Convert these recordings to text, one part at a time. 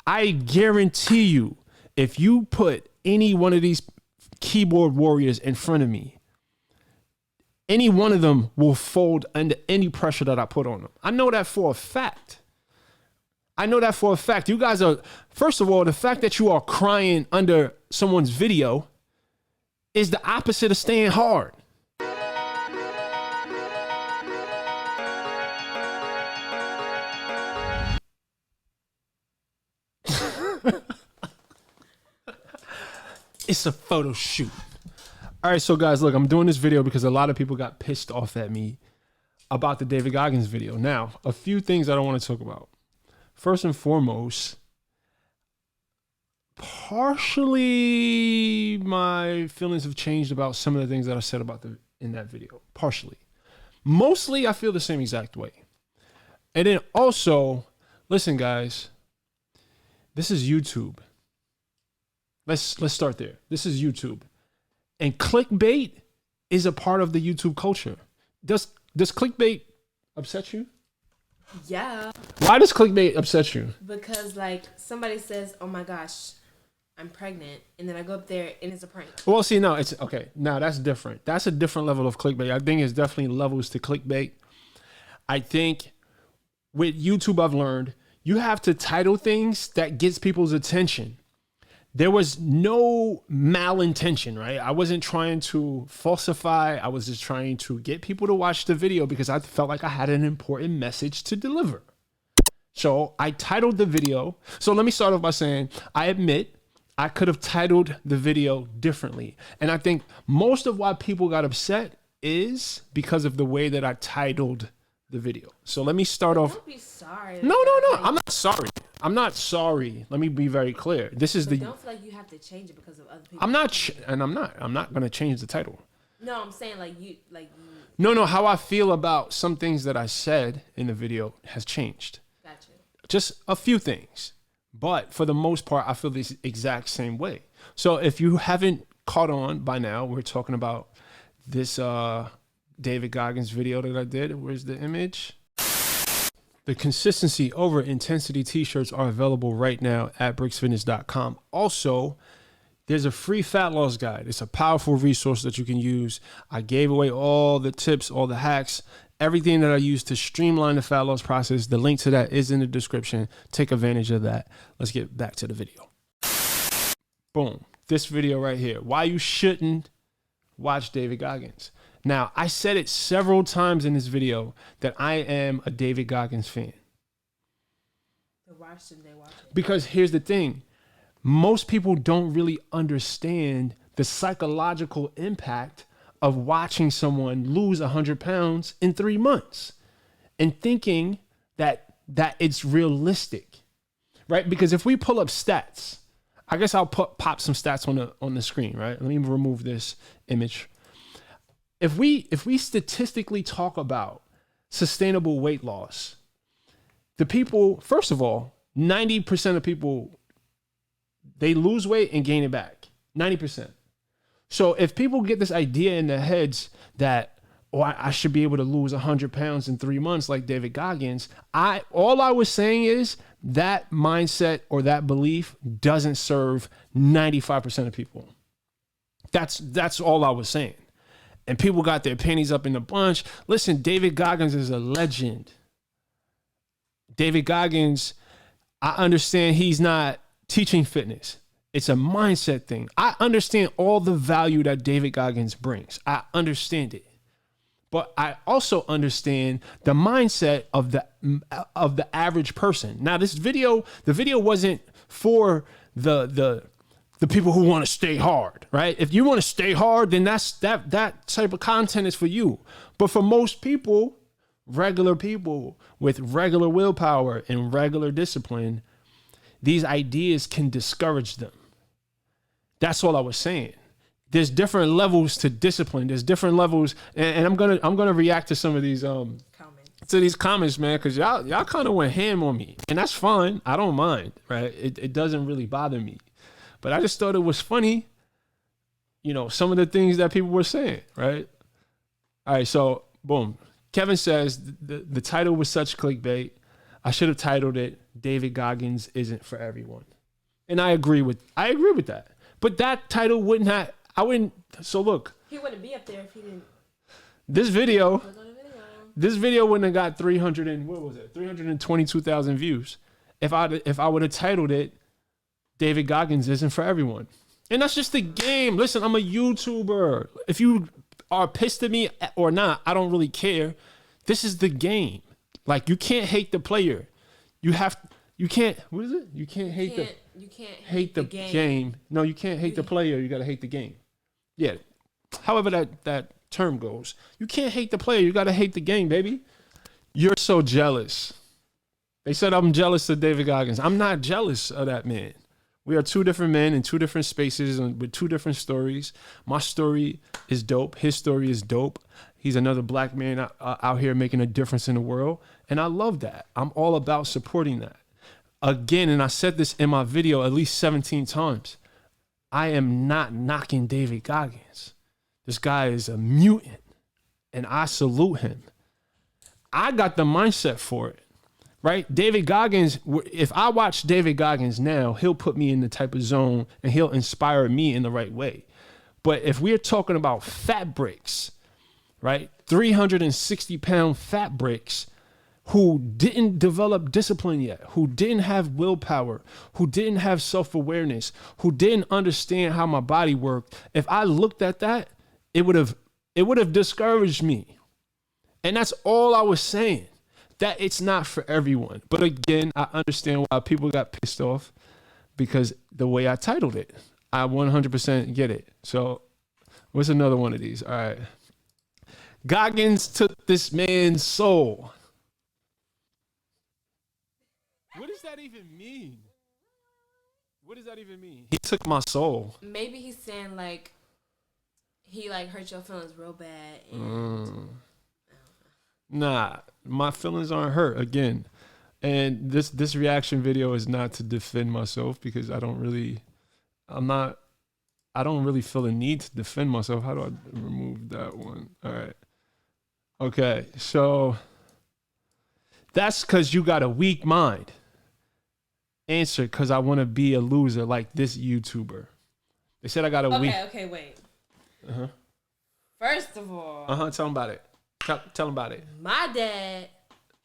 I guarantee you, if you put any one of these keyboard warriors in front of me, any one of them will fold under any pressure that I put on them. I know that for a fact. You guys are, first of all, the fact that you are crying under someone's video is the opposite of staying hard. It's a photo shoot. All right, so guys, look, I'm doing this video because a lot of people got pissed off at me about the David Goggins video. Now, a few things I don't want to talk about. First and foremost, partially my feelings have changed about some of the things that I said about in that video. Partially. Mostly, I feel the same exact way. And then also, listen, guys, this is YouTube. Let's start there. This is YouTube. And clickbait is a part of the YouTube culture. Does clickbait upset you? Yeah. Why does clickbait upset you? Because like somebody says, "Oh my gosh, I'm pregnant," and then I go up there and it's a prank. Well, see, no, it's okay. Now that's different. That's a different level of clickbait. I think it's definitely levels to clickbait. I think with YouTube, I've learned you have to title things that gets people's attention. There was no malintention, right? I wasn't trying to falsify. I was just trying to get people to watch the video because I felt like I had an important message to deliver. So I titled the video. So let me start off by saying, I admit I could have titled the video differently. And I think most of why people got upset is because of the way that I titled the video. So let me start off. Don't be sorry. No. I'm not sorry. I'm not sorry. Let me be very clear. This is the. Don't feel like you have to change it because of other people. I'm not going to change the title. No, I'm saying like you. No. How I feel about some things that I said in the video has changed. Gotcha. Just a few things, but for the most part, I feel the exact same way. So if you haven't caught on by now, we're talking about this David Goggins video that I did. Where's the image? The consistency over intensity t-shirts are available right now at brixfitness.com. Also, there's a free fat loss guide. It's a powerful resource that you can use. I gave away all the tips, all the hacks, everything that I use to streamline the fat loss process. The link to that is in the description. Take advantage of that. Let's get back to the video. Boom. This video right here. Why you shouldn't watch David Goggins. Now, I said it several times in this video that I am a David Goggins fan. Why shouldn't they watch it? Because here's the thing. Most people don't really understand the psychological impact of watching someone lose 100 pounds in 3 months and thinking that it's realistic, right? Because if we pull up stats, I guess I'll pop some stats on the screen, right? Let me remove this image. If we statistically talk about sustainable weight loss, the people, first of all, 90% of people, they lose weight and gain it back. 90%. So if people get this idea in their heads that, oh, I should be able to lose 100 pounds in 3 months like David Goggins, all I was saying is that mindset or that belief doesn't serve 95% of people. That's all I was saying. And people got their panties up in a bunch. Listen, David Goggins is a legend. David Goggins, I understand he's not teaching fitness. It's a mindset thing. I understand all the value that David Goggins brings. I understand it. But I also understand the mindset of the average person. Now, the video wasn't for the people who want to stay hard, right? If you want to stay hard, then that type of content is for you. But for most people, regular people with regular willpower and regular discipline, these ideas can discourage them. That's all I was saying. There's different levels to discipline. There's different levels, and I'm gonna react to some of these comments, man, because y'all kind of went ham on me, and that's fine. I don't mind, right? It doesn't really bother me. But I just thought it was funny, some of the things that people were saying, right? All right, so boom. Kevin says the title was such clickbait. I should have titled it David Goggins Isn't for Everyone. And I agree with that. But that title wouldn't have, I wouldn't, so look. He wouldn't be up there if he didn't. This video wouldn't have got 322,000 views if I would have titled it David Goggins Isn't for Everyone. And that's just the game. Listen, I'm a YouTuber. If you are pissed at me or not, I don't really care. This is the game. Like, you can't hate the player. You can't, what is it? You can't hate the game. No, you can't hate the player. You got to hate the game. Yeah. However that term goes. You can't hate the player. You got to hate the game, baby. You're so jealous. They said I'm jealous of David Goggins. I'm not jealous of that man. We are two different men in two different spaces with two different stories. My story is dope. His story is dope. He's another black man out here making a difference in the world. And I love that. I'm all about supporting that. Again, and I said this in my video at least 17 times, I am not knocking David Goggins. This guy is a mutant, and I salute him. I got the mindset for it. Right? David Goggins, if I watch David Goggins now, he'll put me in the type of zone and he'll inspire me in the right way. But if we're talking about fat Brix, right? 360-pound fat Brix who didn't develop discipline yet, who didn't have willpower, who didn't have self-awareness, who didn't understand how my body worked. If I looked at that, it would have discouraged me. And that's all I was saying. That it's not for everyone. But again, I understand why people got pissed off because the way I titled it. I 100% get it. So what's another one of these? All right. Goggins took this man's soul. What does that even mean? What does that even mean? He took my soul. Maybe he's saying like he like hurt your feelings real bad. And Nah, my feelings aren't hurt again. And this reaction video is not to defend myself because I don't really feel the need to defend myself. How do I remove that one? All right. Okay. So that's because you got a weak mind. Answer, because I want to be a loser like this YouTuber. They said I got a weak. Okay, wait. First of all. Tell them about it. Tell him about it. My dad,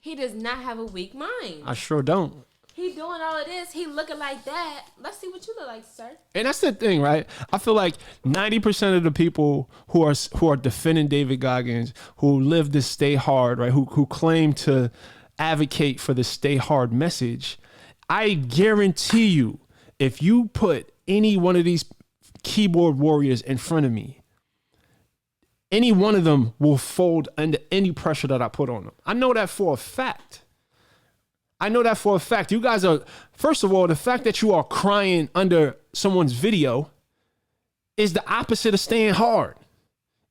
he does not have a weak mind. I sure don't. He doing all of this. He looking like that. Let's see what you look like, sir. And that's the thing, right? I feel like 90% of the people who are defending David Goggins, who live this stay hard, right? Who claim to advocate for the stay hard message, I guarantee you, if you put any one of these keyboard warriors in front of me, any one of them will fold under any pressure that I put on them. I know that for a fact. You guys are, first of all, the fact that you are crying under someone's video is the opposite of staying hard.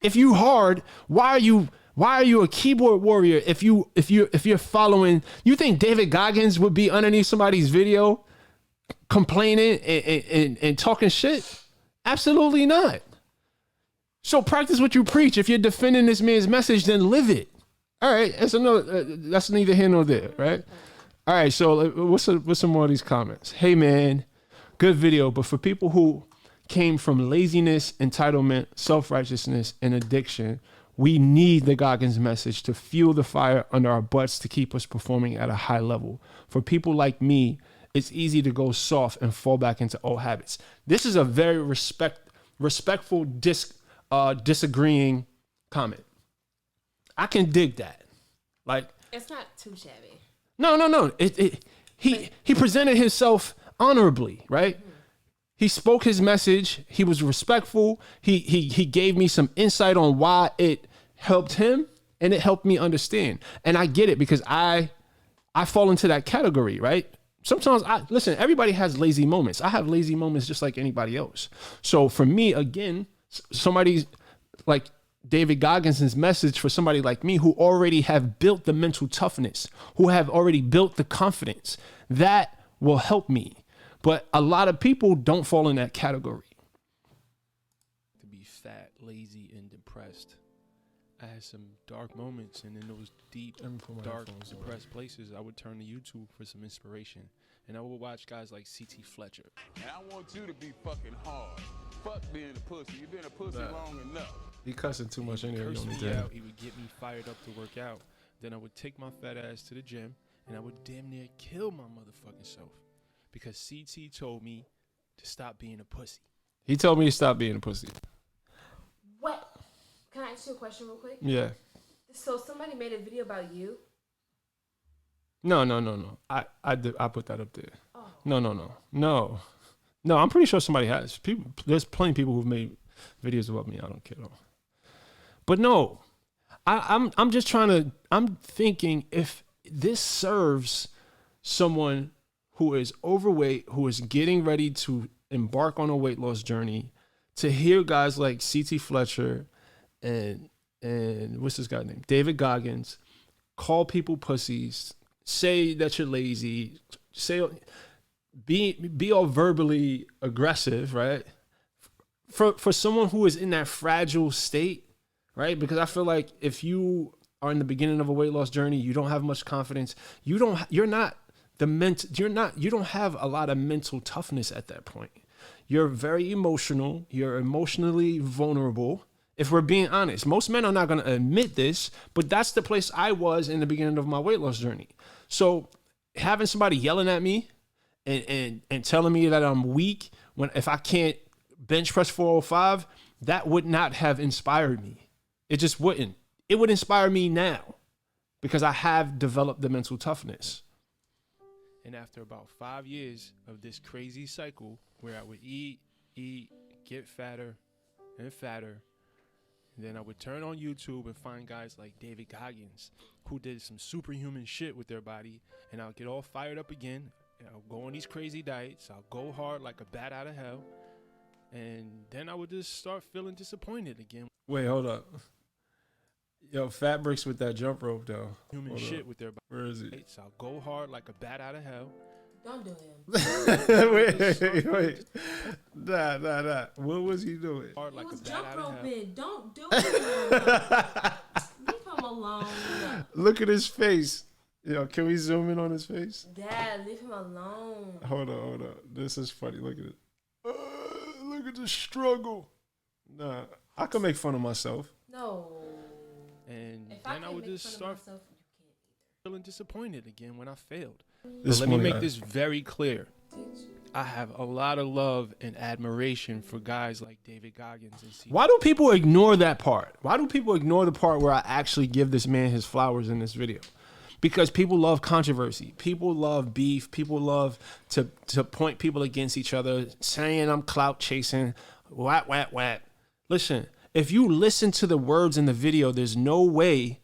If you hard, why are you a keyboard warrior if you're following? You think David Goggins would be underneath somebody's video complaining and talking shit? Absolutely not. So practice what you preach. If you're defending this man's message, then live it. All right, that's neither here nor there, right? All right, so what's some more of these comments? Hey man, good video, but for people who came from laziness, entitlement, self-righteousness, and addiction, we need the Goggins message to fuel the fire under our butts to keep us performing at a high level. For people like me, it's easy to go soft and fall back into old habits. This is a very respectful disagreeing comment. I can dig that. Like, it's not too shabby. No. He presented himself honorably, right? Mm-hmm. He spoke his message. He was respectful. He gave me some insight on why it helped him and it helped me understand. And I get it because I fall into that category, right? Sometimes listen, everybody has lazy moments. I have lazy moments just like anybody else. So for me, again, somebody's like David Goggins' message for somebody like me who already have built the mental toughness, who have already built the confidence, that will help me. But a lot of people don't fall in that category. To be fat, lazy, and depressed. I had some dark moments, and in those deep, dark, depressed places, I would turn to YouTube for some inspiration. And I would watch guys like C.T. Fletcher. And I want you to be fucking hard. Fuck being a pussy. You've been a pussy long enough. He cussing too much in there. He would me out. He would get me fired up to work out. Then I would take my fat ass to the gym, and I would damn near kill my motherfucking self. Because C.T. told me to stop being a pussy. He told me to stop being a pussy. What? Can I ask you a question real quick? Yeah. So somebody made a video about you? No. I put that up there. Oh. No. I'm pretty sure somebody has. There's plenty of people who've made videos about me. I don't care though. But no, I'm just trying to. I'm thinking if this serves someone who is overweight, who is getting ready to embark on a weight loss journey, to hear guys like C.T. Fletcher and what's this guy named David Goggins call people pussies, say that you're lazy, say be all verbally aggressive, right? For someone who is in that fragile state, right? Because I feel like if you are in the beginning of a weight loss journey, you don't have much confidence. You don't have a lot of mental toughness at that point. You're very emotional. You're emotionally vulnerable. If we're being honest, most men are not going to admit this, but that's the place I was in the beginning of my weight loss journey. So having somebody yelling at me and telling me that I'm weak if I can't bench press 405, that would not have inspired me. It just wouldn't. It would inspire me now because I have developed the mental toughness. And after about 5 years of this crazy cycle where I would eat, get fatter and fatter, and then I would turn on YouTube and find guys like David Goggins who did some superhuman shit with their body, and I'll get all fired up again. And I'll go on these crazy diets. I'll go hard like a bat out of hell. And then I would just start feeling disappointed again. Wait, hold up. Yo, Fat Brix with that jump rope, though. Human hold shit up. with their body. Where is it? So I'll go hard like a bat out of hell. Don't do him. wait. Nah. What was he doing? Hard like he was a bat jump out of hell. roping. Don't do it. Leave him alone. Look at his face. Yo, can we zoom in on his face? Dad, leave him alone. Hold on. This is funny. Look at it. Look at the struggle. Nah, I can make fun of myself. No. And if then I would just start feeling disappointed again when I failed. Let me make this very clear. I have a lot of love and admiration for guys like David Goggins and C. Why do people ignore that part? Why do people ignore the part where I actually give this man his flowers in this video? Because people love controversy. People love beef. People love to point people against each other, saying I'm clout chasing, what. Listen, if you listen to the words in the video, there's no way.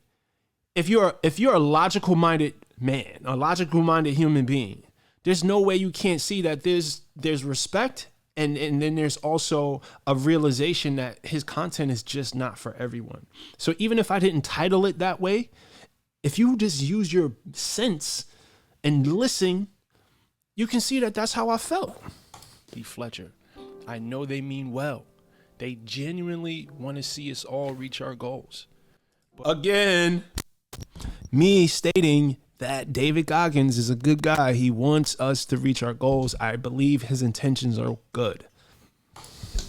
If you're a logical minded man, a logical minded human being, there's no way you can't see that there's respect and then there's also a realization that his content is just not for everyone. So even if I didn't title it that way, if you just use your sense and listen, you can see that that's how I felt. Fletcher, I know they mean well. They genuinely want to see us all reach our goals. Again, me stating that David Goggins is a good guy. He wants us to reach our goals. I believe his intentions are good.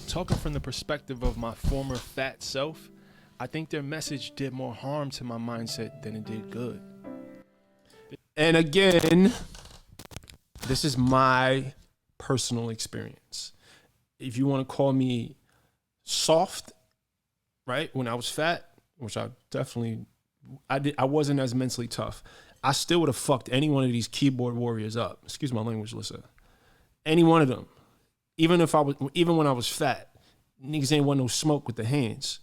Talking from the perspective of my former fat self, I think their message did more harm to my mindset than it did good. And again, this is my personal experience. If you want to call me soft, right? When I was fat, which I wasn't as mentally tough. I still would have fucked any one of these keyboard warriors up. Excuse my language, Lissa. Any one of them. Even when I was fat, niggas ain't want no smoke with the hands.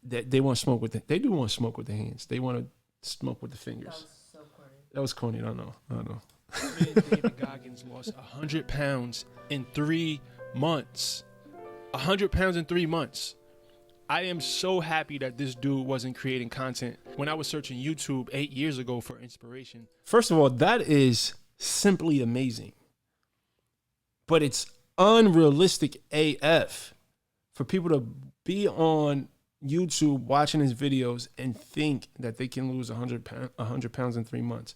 They want smoke with they do want smoke with the hands. They want to smoke with the fingers. That was so corny. That was corny. I know. Man, David Goggins lost 100 pounds in 3 months. 100 pounds in 3 months. I am so happy that this dude wasn't creating content when I was searching YouTube 8 years ago for inspiration. First of all, that is simply amazing. But it's unrealistic AF for people to be on YouTube watching his videos and think that they can lose 100 pounds in 3 months.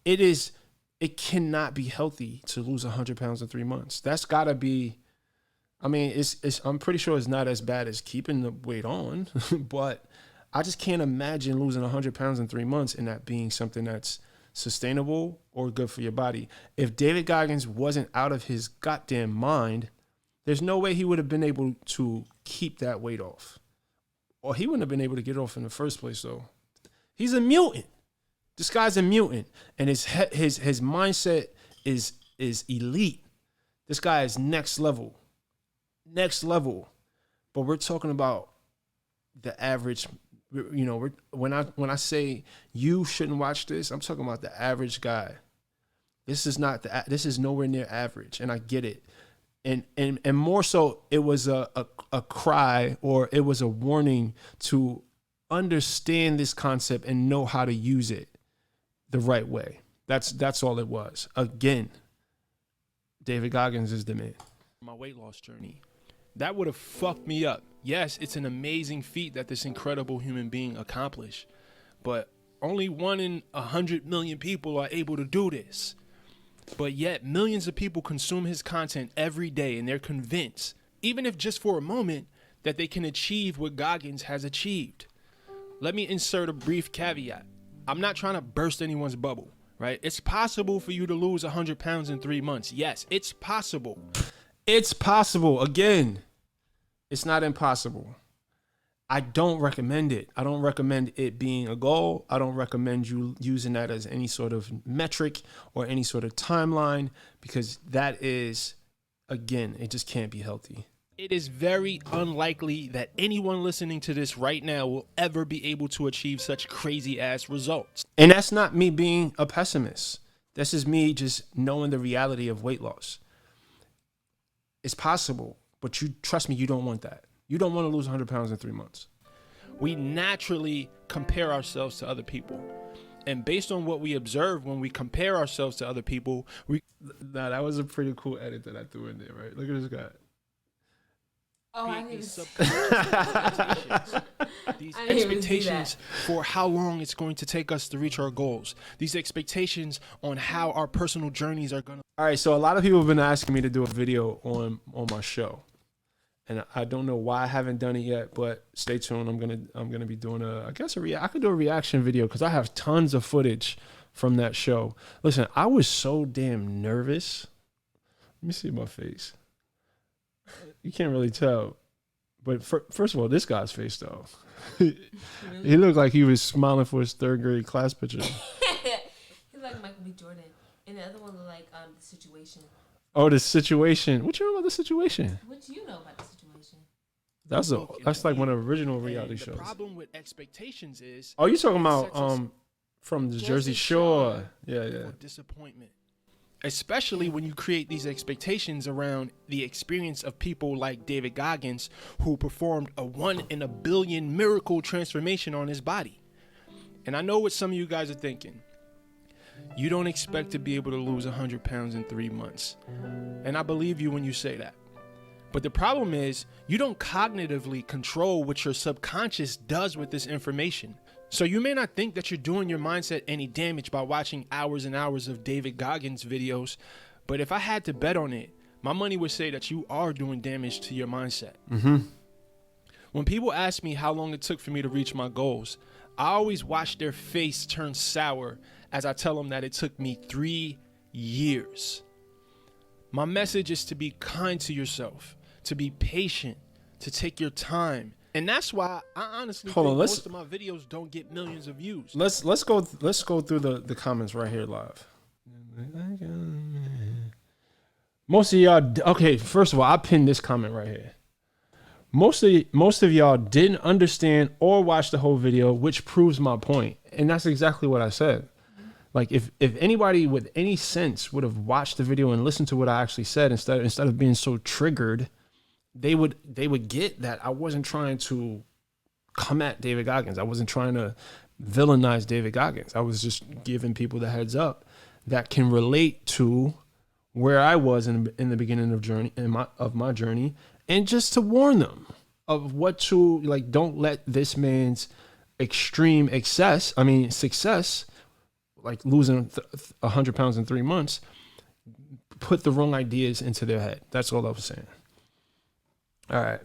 It cannot be healthy to lose 100 pounds in 3 months. That's gotta be, I mean, I'm pretty sure it's not as bad as keeping the weight on, but I just can't imagine losing 100 pounds in 3 months and that being something that's sustainable or good for your body. If David Goggins wasn't out of his goddamn mind, there's no way he would have been able to keep that weight off. Or he wouldn't have been able to get it off in the first place, though. He's a mutant. This guy's a mutant. And his mindset is elite. This guy is next level. Next level. But we're talking about the average. You know, when I say you shouldn't watch this, I'm talking about the average guy. This is nowhere near average, and I get it. And more so, it was a cry, or it was a warning to understand this concept and know how to use it the right way. That's all it was. Again, David Goggins is the man. My weight loss journey, that would have fucked me up. Yes, it's an amazing feat that this incredible human being accomplished, but only 1 in 100 million people are able to do this. But yet millions of people consume his content every day, and they're convinced, even if just for a moment, that they can achieve what Goggins has achieved. Let me insert a brief caveat. I'm not trying to burst anyone's bubble, right? It's possible for you to lose 100 pounds in 3 months. Yes, it's possible. It's possible. Again, it's not impossible. I don't recommend it. I don't recommend it being a goal. I don't recommend you using that as any sort of metric or any sort of timeline, because that is, again, it just can't be healthy. It is very unlikely that anyone listening to this right now will ever be able to achieve such crazy ass results. And that's not me being a pessimist. This is me just knowing the reality of weight loss. It's possible, but you trust me, you don't want that. You don't want to lose 100 pounds in 3 months. We naturally compare ourselves to other people. And based on what we observe when we compare ourselves to other people, Nah, that was a pretty cool edit that I threw in there, right? Look at this guy. Oh, I didn't these expectations for how long it's going to take us to reach our goals. These expectations on how our personal journeys are going to. All right, so a lot of people have been asking me to do a video on my show, and I don't know why I haven't done it yet. But stay tuned. I'm gonna be doing I could do a reaction video because I have tons of footage from that show. Listen, I was so damn nervous. Let me see my face. You can't really tell, but first of all, this guy's face though, he looked like he was smiling for his 3rd grade class picture. He looked like Michael B. Jordan, and the other one looked like The Situation. Oh, The Situation. What you know about The Situation? What do you know about The Situation? That's like one of the original reality shows. The problem with expectations is. Oh, you talking about from the Jersey Shore? Yeah. Disappointment. Especially when you create these expectations around the experience of people like David Goggins, who performed a 1 in a billion miracle transformation on his body. And I know what some of you guys are thinking. You don't expect to be able to lose 100 pounds in 3 months. And I believe you when you say that. But the problem is, you don't cognitively control what your subconscious does with this information. So you may not think that you're doing your mindset any damage by watching hours and hours of David Goggins videos, but if I had to bet on it, my money would say that you are doing damage to your mindset. Mm-hmm. When people ask me how long it took for me to reach my goals, I always watch their face turn sour as I tell them that it took me 3 years. My message is to be kind to yourself, to be patient, to take your time. And that's why I honestly think most of my videos don't get millions of views. Let's go through the comments right here live. Most of y'all, okay, first of all, I pinned this comment right here. Most of y'all didn't understand or watch the whole video, which proves my point. And that's exactly what I said. Like if anybody with any sense would have watched the video and listened to what I actually said instead of being so triggered, they would get that I wasn't trying to come at David Goggins. I wasn't trying to villainize David Goggins. I was just giving people the heads up that can relate to where I was in the beginning of my journey, and just to warn them. of what to like. Don't let this man's extreme success, like losing 100 pounds in 3 months, put the wrong ideas into their head. That's all I was saying. All right.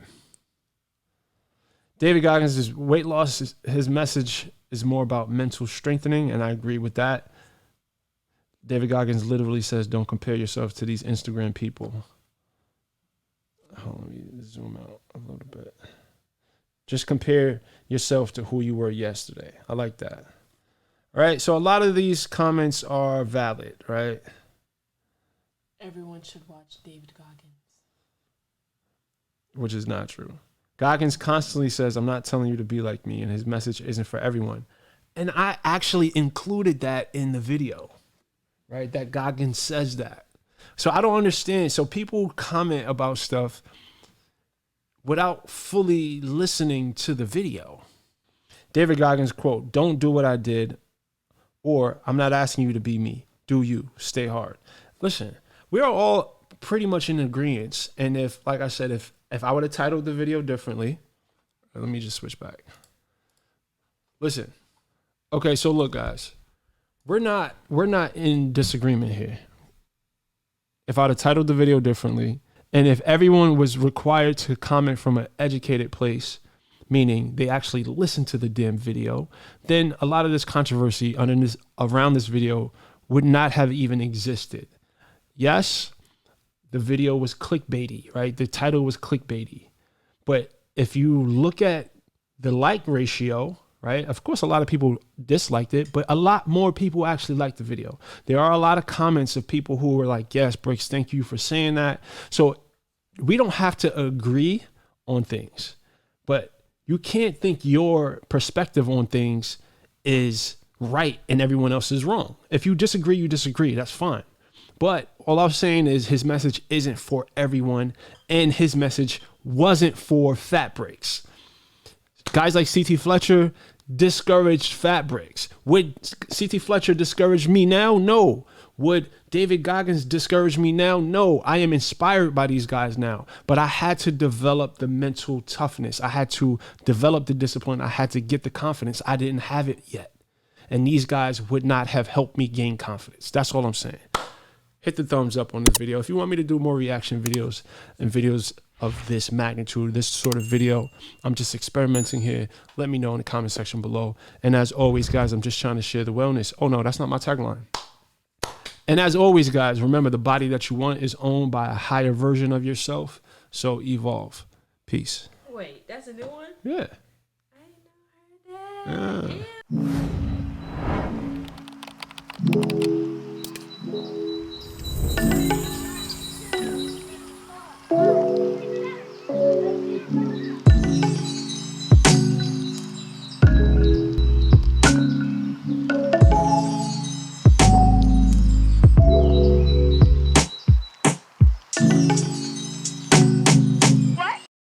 David Goggins' weight loss, his message is more about mental strengthening, and I agree with that. David Goggins literally says, don't compare yourself to these Instagram people. Hold on, let me zoom out a little bit. Just compare yourself to who you were yesterday. I like that. All right, so a lot of these comments are valid, right? Everyone should watch David Goggins. Which is not true. Goggins constantly says, I'm not telling you to be like me, and his message isn't for everyone. And I actually included that in the video, right? That Goggins says that. So I don't understand. So people comment about stuff without fully listening to the video. David Goggins quote, don't do what I did, or I'm not asking you to be me. Do you. Stay hard. Listen, we are all pretty much in agreement. And if, like I said, if I would have titled the video differently, let me just switch back. Listen. Okay, so look, guys, we're not in disagreement here. If I'd have titled the video differently, and if everyone was required to comment from an educated place, meaning they actually listened to the damn video, then a lot of this controversy around this video would not have even existed. Yes, the video was clickbaity, right? The title was clickbaity. But if you look at the like ratio, right? Of course, a lot of people disliked it, but a lot more people actually liked the video. There are a lot of comments of people who were like, yes, Brix, thank you for saying that. So we don't have to agree on things, but you can't think your perspective on things is right and everyone else is wrong. If you disagree, you disagree. That's fine. But all I was saying is his message isn't for everyone, and his message wasn't for fat Brix. Guys like CT Fletcher discouraged fat Brix. Would CT Fletcher discourage me now? No. Would David Goggins discourage me now? No. I am inspired by these guys now, but I had to develop the mental toughness. I had to develop the discipline. I had to get the confidence. I didn't have it yet. And these guys would not have helped me gain confidence. That's all I'm saying. Hit the thumbs up on this video. If you want me to do more reaction videos and videos of this magnitude, this sort of video, I'm just experimenting here. Let me know in the comment section below. And as always, guys, I'm just trying to share the wellness. Oh no, that's not my tagline. And as always, guys, remember the body that you want is owned by a higher version of yourself. So evolve. Peace. Wait, that's a new one? Yeah. I didn't know I heard that. Yeah.